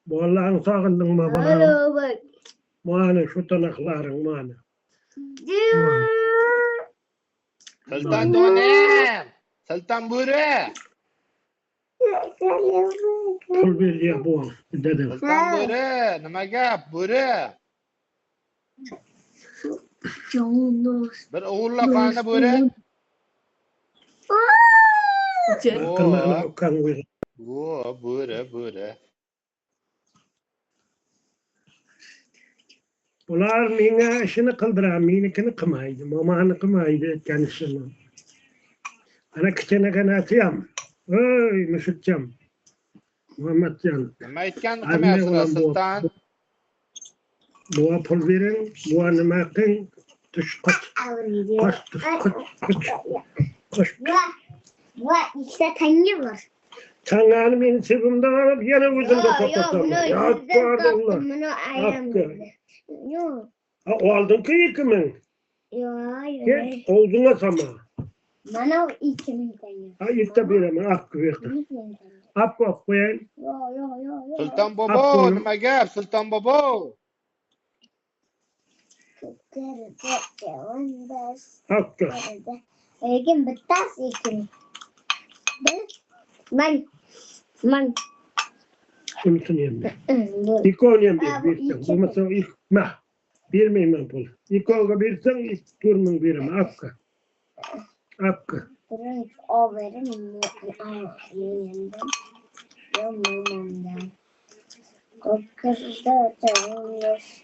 Boğalan sağındın mı bana? Alo bak. Mane şu tanakların mane. Sultan donem. Sultan buri. Pul bir diye bu dedim. Sultan buri. Nima gap buri? Bir o'g'irlab qani buri? Kılmağına okan uyur. Buri. Bular mine işini kıldıran, minikini kımaydı. Mamanı kımaydı kendisini. Ana küçene kanatıyam. Ey Mesutcan. Muhammedcan. Nima aytgan Anne qilmayapsizlar olan bu. sultan? Buğa pul verin. Buğa nima kın. Tuş koç. Koş tuş koç. Koş. Bak işte tangi var. Çanağını benim cebimden alıp yine yüzümde Yok toplatalım. bunu Ya yüzden pardon Allah. taktım bunu ayran Hakkı. dedi. Yok. Ha, o aldın ki yıkımın. Yok hayır. Geç oğluna sama. Bana o 2000 tangi. Ha yıkta bir hemen hakkı verdi. Hakkı koyayım. Yok. Sultan bobo, Aferin. nima gap sultan bobo? Hakkı. Lekin bittasi ekin. Man. Şunu yem. Dur. İlk oynayayım Ha, bir. bu Bir iki. bu mesela ilk mah. Birmeyim ben pul. İlk oga birsen ilk turmun birim. Hakkı. Hakkı. Durun o verin. Yanından. Yanından. O kızda tanıyor.